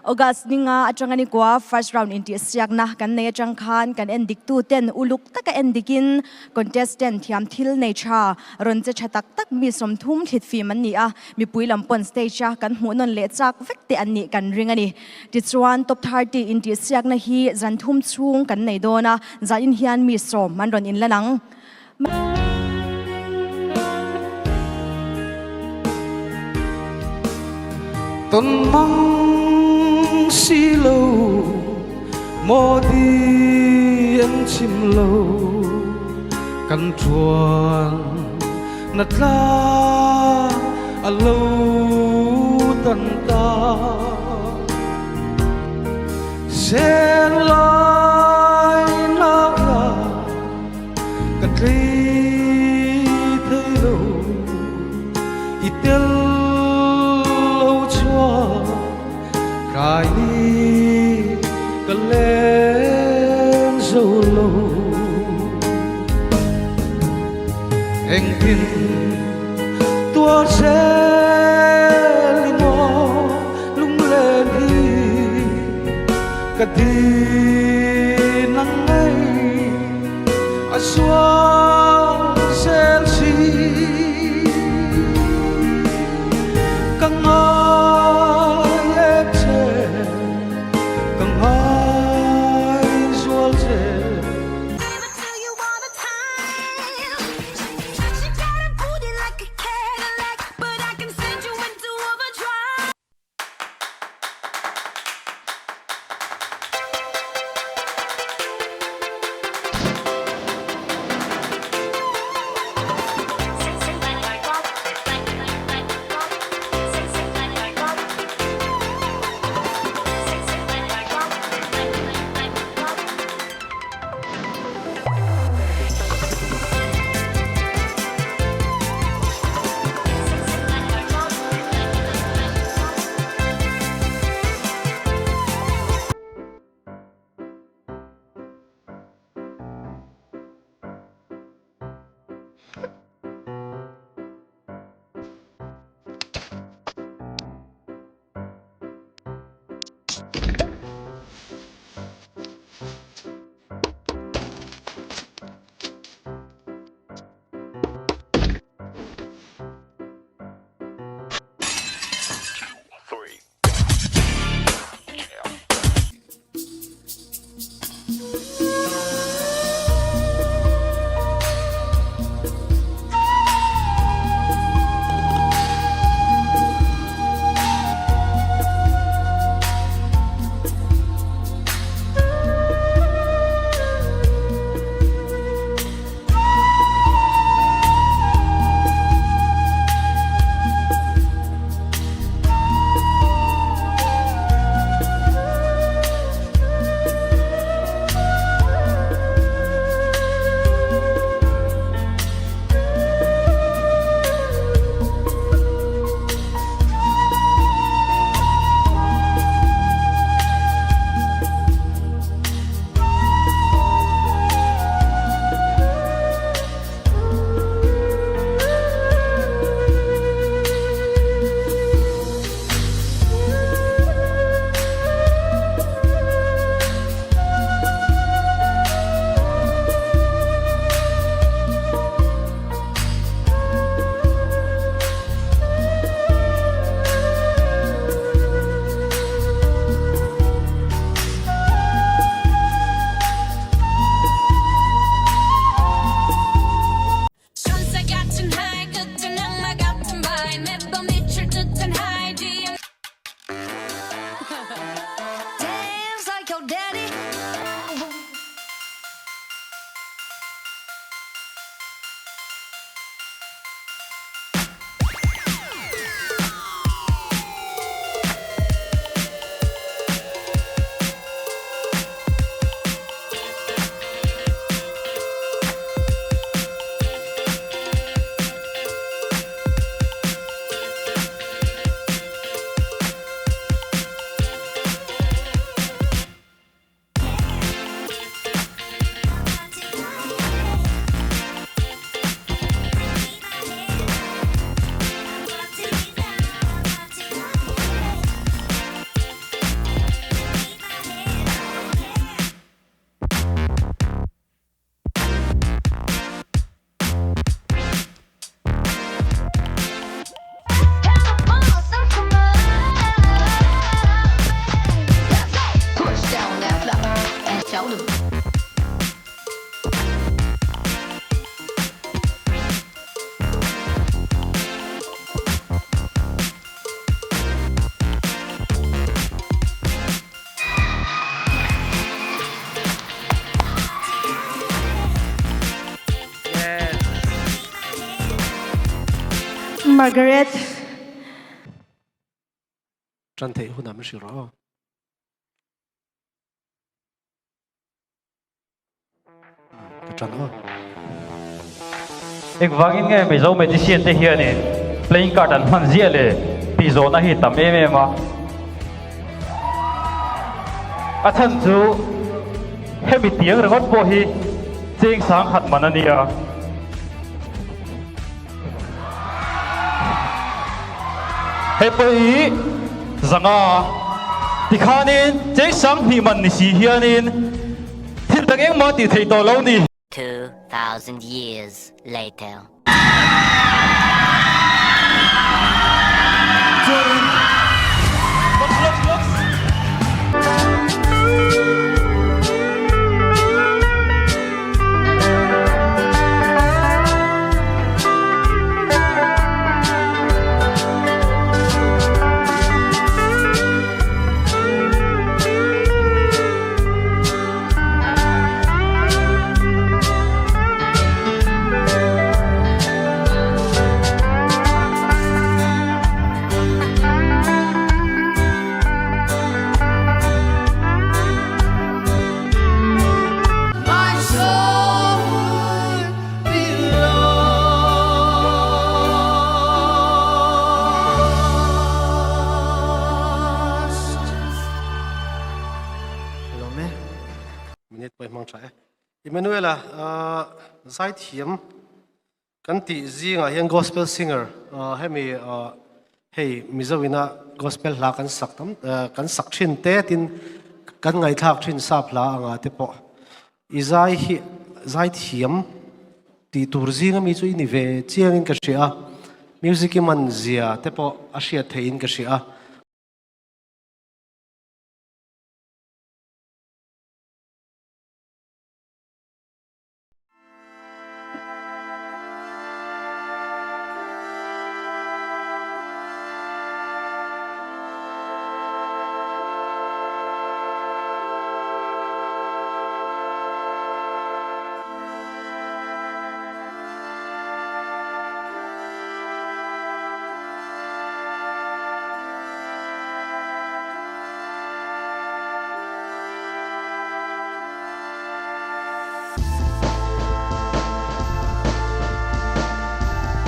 August ninga atangani kwa first round inti siak na kan nei atang khan kan endik tu ten uluk taka endikin contestant thiam thil nei tha ron che thatak tak mi som thum thit fi man ni a mi puilam pon stage a kan hmu non le chak vekte an ni kan ring ani ti chuan top 30 inti siak na hi zan thum chung kan nei dona za in hian mi som man ron in lanang Ton mong si lâu mô đi em chim lâu căn chuan nát la a lâu tan ta sẽ lại nào là căn tri thấy lâu ít cái cái lên dâu lâu anh tin tua sẽ limo lung lên đi cái đi nắng ấy à xóa sẽ chi căng 交流。Margaret. 真睇好難乜事咯。真咯。एक वागिन के मिजो में जिसे ते हिया ने playing card अनफन जिया ले पिजो ना ही तमे में मा अथन जु हे बितियंग रगत पो ही चेंग सांग खत मननिया हे पई जंगा दिखानिन चेंग सांग ही मन निसी हियानिन थिल तगेंग मा ति थई तो लो नि 2,000 years later. Emmanuel zai thiam kan ti zinga hian gospel singer hemi hei mizowina gospel la kan saktam kan sakthin te tin kan ngai thak thin sapla anga te po izai hi zai thiam ti tur zinga mi chu ini ve chiangin ka ria music man zia te po asia thein ka ria